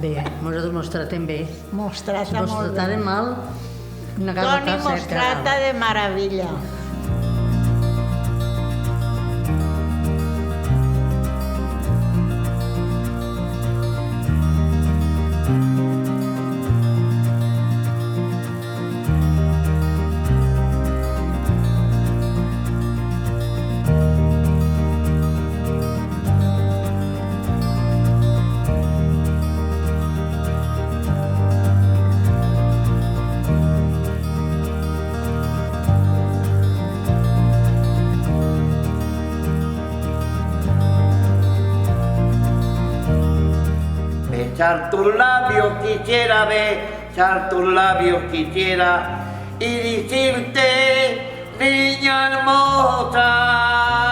Bé, nosaltres mos tratem bé. Mos trata Si mos molt bé. trataren mal, una casa Toni està mos seca. trata de maravilla. Besar tus labios quisiera, besar tus labios quisiera y decirte, niña hermosa.